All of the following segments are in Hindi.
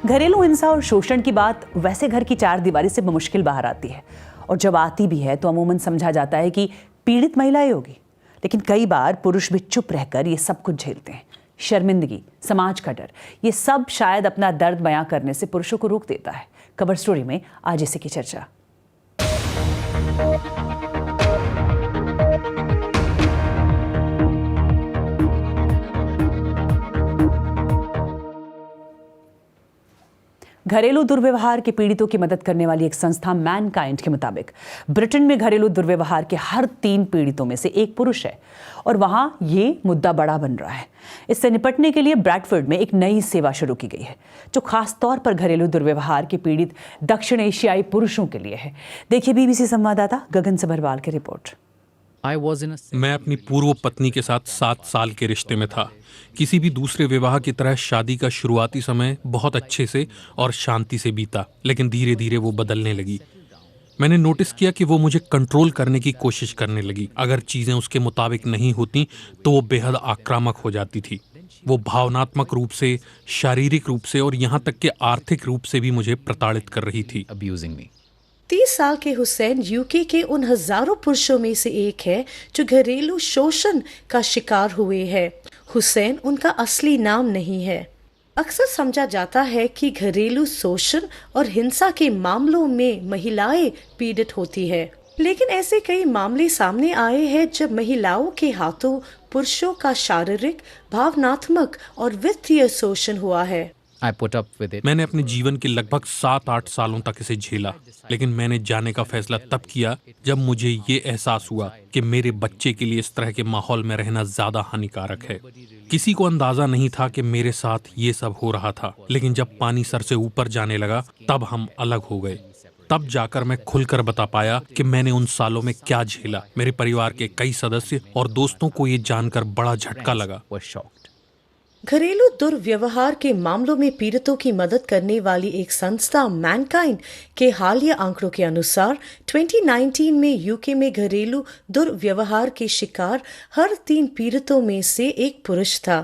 घरेलू हिंसा और शोषण की बात वैसे घर की चार दीवारी से बमुश्किल बाहर आती है, और जब आती भी है तो अमूमन समझा जाता है कि पीड़ित महिलाएं होगी। लेकिन कई बार पुरुष भी चुप रहकर ये सब कुछ झेलते हैं। शर्मिंदगी, समाज का डर, ये सब शायद अपना दर्द बयां करने से पुरुषों को रोक देता है। कवर स्टोरी में आज इसी की चर्चा। घरेलू दुर्व्यवहार के पीड़ितों की मदद करने वाली एक संस्था मैनकाइंड के मुताबिक ब्रिटेन में घरेलू दुर्व्यवहार के हर 3 पीड़ितों में से एक पुरुष है, और वहां ये मुद्दा बड़ा बन रहा है। इससे निपटने के लिए ब्रैडफोर्ड में एक नई सेवा शुरू की गई है, जो खास तौर पर घरेलू दुर्व्यवहार के पीड़ित दक्षिण एशियाई पुरुषों के लिए है। देखिए BBC संवाददाता गगन सबरवाल की रिपोर्ट। मैं अपनी पूर्व पत्नी के साथ 7 साल के रिश्ते में था। किसी भी दूसरे विवाह की तरह शादी का शुरुआती समय बहुत अच्छे से और शांति से बीता, लेकिन धीरे धीरे वो बदलने लगी। मैंने नोटिस किया कि वो मुझे कंट्रोल करने की कोशिश करने लगी। अगर चीजें उसके मुताबिक नहीं होती तो वो बेहद आक्रामक हो जाती थी। वो भावनात्मक रूप से, शारीरिक रूप से और यहाँ तक कि आर्थिक रूप से भी मुझे प्रताड़ित कर रही थी। 30 साल के हुसैन यूके के उन हजारों पुरुषों में से एक है जो घरेलू शोषण का शिकार हुए हैं। हुसैन उनका असली नाम नहीं है। अक्सर समझा जाता है कि घरेलू शोषण और हिंसा के मामलों में महिलाएं पीड़ित होती है, लेकिन ऐसे कई मामले सामने आए हैं जब महिलाओं के हाथों पुरुषों का शारीरिक, भावनात्मक और वित्तीय शोषण हुआ है। मैंने अपने जीवन के लगभग 7-8 सालों तक इसे झेला, लेकिन मैंने जाने का फैसला तब किया जब मुझे ये एहसास हुआ कि मेरे बच्चे के लिए इस तरह के माहौल में रहना ज्यादा हानिकारक है। किसी को अंदाजा नहीं था कि मेरे साथ ये सब हो रहा था, लेकिन जब पानी सर से ऊपर जाने लगा तब हम अलग हो गए। तब जाकर मैं खुलकर बता पाया कि मैंने उन सालों में क्या झेला। मेरे परिवार के कई सदस्य और दोस्तों को ये जानकर बड़ा झटका लगा। घरेलू दुर्व्यवहार के मामलों में पीड़ितों की मदद करने वाली एक संस्था मैनकाइंड के हालिया आंकड़ों के अनुसार 2019 में यूके में घरेलू दुर्व्यवहार के शिकार हर 3 पीड़ितों में से एक पुरुष था,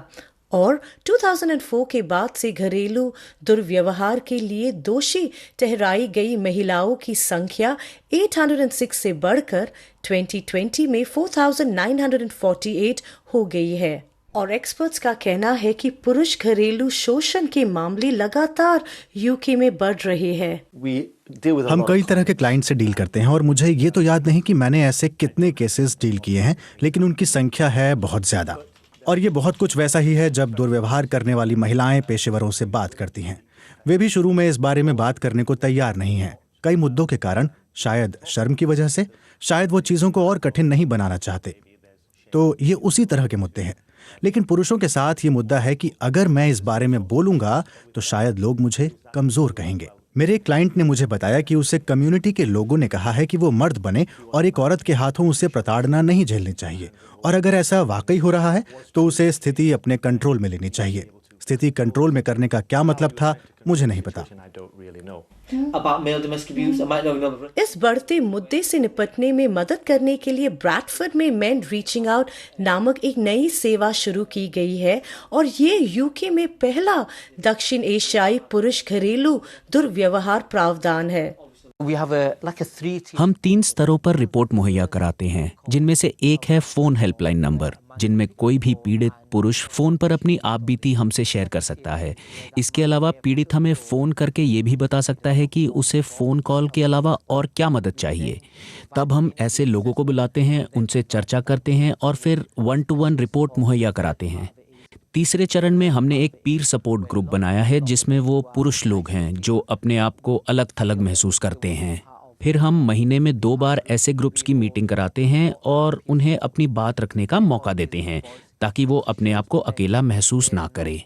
और 2004 के बाद से घरेलू दुर्व्यवहार के लिए दोषी ठहराई गई महिलाओं की संख्या 806 से बढ़कर 2020 में 4948 हो गई है। और एक्सपर्ट्स का कहना है कि पुरुष घरेलू शोषण के मामले लगातार यूके में बढ़ रहे हैं। हम कई तरह के क्लाइंट से डील करते हैं, और मुझे ये तो याद नहीं कि मैंने ऐसे कितने केसेस डील किए हैं, लेकिन उनकी संख्या है बहुत ज्यादा। और ये बहुत कुछ वैसा ही है जब दुर्व्यवहार करने वाली महिलाएं पेशेवरों से बात करती हैं। वे भी शुरू में इस बारे में बात करने को तैयार नहीं हैं, कई मुद्दों के कारण, शायद शर्म की वजह से, शायद वो चीजों को और कठिन नहीं बनाना चाहते। तो ये उसी तरह के मुद्दे हैं। लेकिन पुरुषों के साथ ये मुद्दा है कि अगर मैं इस बारे में बोलूंगा तो शायद लोग मुझे कमजोर कहेंगे। मेरे एक क्लाइंट ने मुझे बताया कि उसे कम्युनिटी के लोगों ने कहा है कि वो मर्द बने और एक औरत के हाथों उसे प्रताड़ना नहीं झेलनी चाहिए, और अगर ऐसा वाकई हो रहा है तो उसे स्थिति अपने कंट्रोल में लेनी चाहिए। स्थिति कंट्रोल में करने का क्या मतलब था, मुझे नहीं पता। इस बढ़ते मुद्दे से निपटने में मदद करने के लिए ब्रैडफोर्ड में मेन रीचिंग आउट नामक एक नई सेवा शुरू की गई है, और ये यूके में पहला दक्षिण एशियाई पुरुष घरेलू दुर्व्यवहार प्रावधान है। हम 3 स्तरों पर रिपोर्ट मुहैया कराते हैं, जिनमें से एक है फोन हेल्पलाइन नंबर, जिनमें कोई भी पीड़ित पुरुष फोन पर अपनी आपबीती हमसे शेयर कर सकता है। इसके अलावा पीड़ित हमें फोन करके ये भी बता सकता है कि उसे फोन कॉल के अलावा और क्या मदद चाहिए। तब हम ऐसे लोगों को बुलाते हैं, उनसे चर्चा करते हैं और फिर 1-to-1 रिपोर्ट मुहैया कराते हैं। तीसरे चरण में हमने एक पीर सपोर्ट ग्रुप बनाया है, जिसमें वो पुरुष लोग हैं जो अपने आप को अलग थलग महसूस करते हैं। फिर हम महीने में 2 बार ऐसे ग्रुप्स की मीटिंग कराते हैं और उन्हें अपनी बात रखने का मौका देते हैं, ताकि वो अपने आप को अकेला महसूस ना करें।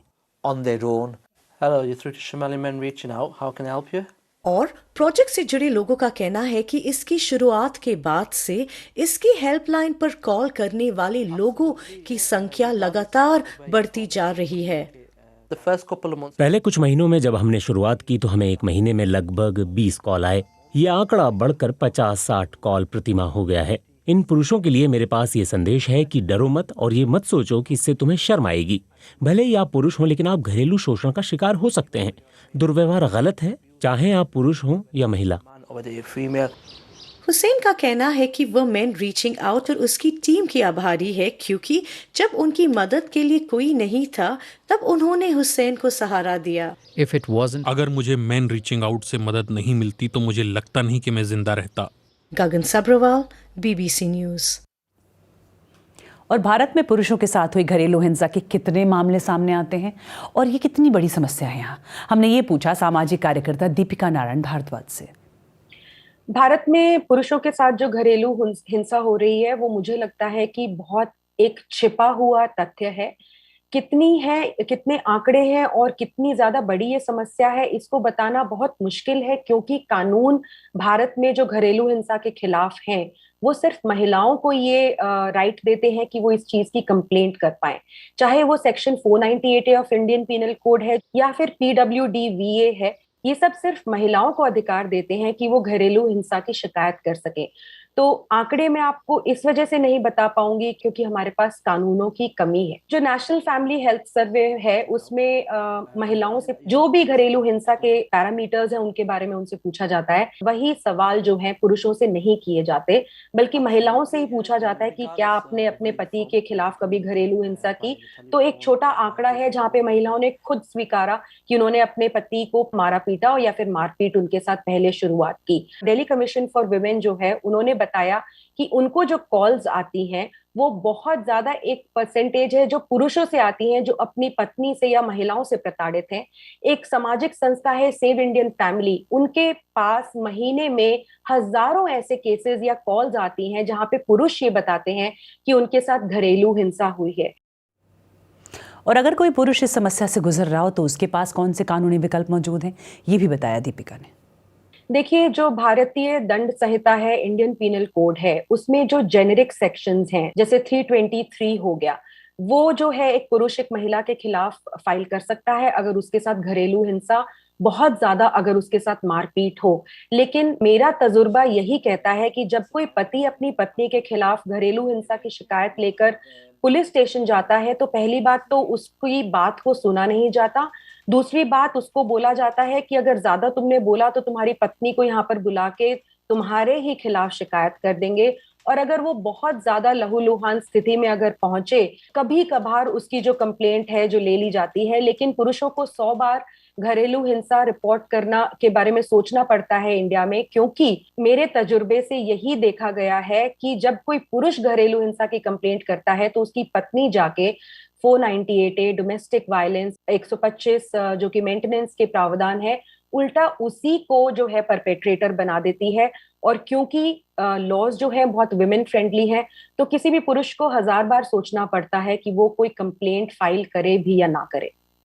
और प्रोजेक्ट से जुड़े लोगों का कहना है कि इसकी शुरुआत के बाद से इसकी हेल्पलाइन पर कॉल करने वाले लोगों की संख्या लगातार बढ़ती जा रही है। पहले कुछ महीनों में जब हमने शुरुआत की तो हमें एक महीने में लगभग 20 कॉल आए। ये आंकड़ा बढ़कर 50-60 कॉल प्रति माह हो गया है। इन पुरुषों के लिए मेरे पास ये संदेश है कि डरो मत और ये मत सोचो कि इससे तुम्हें शर्म आएगी। भले ही आप पुरुष हों, लेकिन आप घरेलू शोषण का शिकार हो सकते हैं। दुर्व्यवहार गलत है, चाहे आप पुरुष हों या महिला। हुसैन का कहना है कि वह मैन रीचिंग आउट और उसकी टीम की आभारी है, क्योंकि जब उनकी मदद के लिए कोई नहीं था तब उन्होंने हुसैन को सहारा दिया। अगर मुझे मैन रीचिंग आउट से मदद नहीं मिलती तो मुझे लगता नहीं कि मैं जिंदा रहता। गगन सब्रवाल, BBC न्यूज। और भारत में पुरुषों के साथ हुई घरेलू हिंसा के कितने मामले सामने आते हैं और ये कितनी बड़ी समस्या है यहाँ, हमने ये पूछा सामाजिक कार्यकर्ता दीपिका नारायण भारद्वाज से। भारत में पुरुषों के साथ जो घरेलू हिंसा हो रही है वो मुझे लगता है कि बहुत एक छिपा हुआ तथ्य है। कितनी है, कितने आंकड़े हैं और कितनी ज्यादा बड़ी ये समस्या है, इसको बताना बहुत मुश्किल है, क्योंकि कानून भारत में जो घरेलू हिंसा के खिलाफ हैं वो सिर्फ महिलाओं को ये राइट देते हैं कि वो इस चीज की कंप्लेंट कर पाए, चाहे वो section 498A of Indian penal code है या फिर PWDVA है। ये सब सिर्फ महिलाओं को अधिकार देते हैं कि वो घरेलू हिंसा की शिकायत कर सके। तो आंकड़े मैं आपको इस वजह से नहीं बता पाऊंगी क्योंकि हमारे पास कानूनों की कमी है। जो नेशनल फैमिली हेल्थ सर्वे है उसमें महिलाओं से जो भी घरेलू हिंसा के पैरामीटर्स हैं उनके बारे में उनसे पूछा जाता है। वही सवाल जो है पुरुषों से नहीं किए जाते, बल्कि महिलाओं से ही पूछा जाता है कि क्या आपने अपने पति के खिलाफ कभी घरेलू हिंसा की। तो एक छोटा आंकड़ा है जहाँ पे महिलाओं ने खुद स्वीकारा कि उन्होंने अपने पति को मारा पीटा या फिर मारपीट उनके साथ पहले शुरुआत की। दिल्ली कमीशन फॉर वुमेन जो है उन्होंने बताया कि उनको जो कॉल्स आती हैं वो बहुत ज्यादा एक परसेंटेज है जो पुरुषों से आती हैं जो अपनी पत्नी से या महिलाओं से प्रताड़ित हैं। एक सामाजिक संस्था है सेव इंडियन फैमिली, उनके पास महीने में हजारों ऐसे केसेस या कॉल्स आती हैं जहां पे पुरुष ये बताते हैं कि उनके साथ घरेलू हिंसा हुई है। और अगर कोई पुरुष इस समस्या से गुजर रहा हो तो उसके पास कौन से कानूनी विकल्प मौजूद हैं, ये भी बताया दीपिका ने। देखिए, जो भारतीय दंड संहिता है, इंडियन पीनल कोड है, उसमें जो जेनेरिक सेक्शंस हैं जैसे 323 हो गया, वो जो है एक पुरुष एक महिला के खिलाफ फाइल कर सकता है अगर उसके साथ घरेलू हिंसा, बहुत ज्यादा अगर उसके साथ मारपीट हो। लेकिन मेरा तजुर्बा यही कहता है कि जब कोई पति अपनी पत्नी के खिलाफ घरेलू हिंसा की शिकायत लेकर पुलिस स्टेशन जाता है तो पहली बात तो उसकी बात को सुना नहीं जाता, दूसरी बात उसको बोला जाता है कि अगर ज्यादा तुमने बोला तो तुम्हारी पत्नी को यहाँ पर बुला के तुम्हारे ही खिलाफ शिकायत कर देंगे। और अगर वो बहुत ज्यादा लहूलुहान स्थिति में अगर पहुंचे, कभी कभार उसकी जो कंप्लेंट है जो ले ली जाती है, लेकिन पुरुषों को 100 बार घरेलू हिंसा रिपोर्ट करना के बारे में सोचना पड़ता है इंडिया में, क्योंकि मेरे तजुर्बे से यही देखा गया है कि जब कोई पुरुष घरेलू हिंसा की कंप्लेंट करता है तो उसकी पत्नी जाके 498A डोमेस्टिक वायलेंस 125 जो कि मेंटेनेंस के प्रावधान है, उल्टा उसी को जो है परपेट्रेटर बना देती है। और क्योंकि लॉज जो है बहुत विमेन फ्रेंडली है, तो किसी भी पुरुष को 1000 बार सोचना पड़ता है कि वो कोई कंप्लेंट फाइल करे भी या ना करे।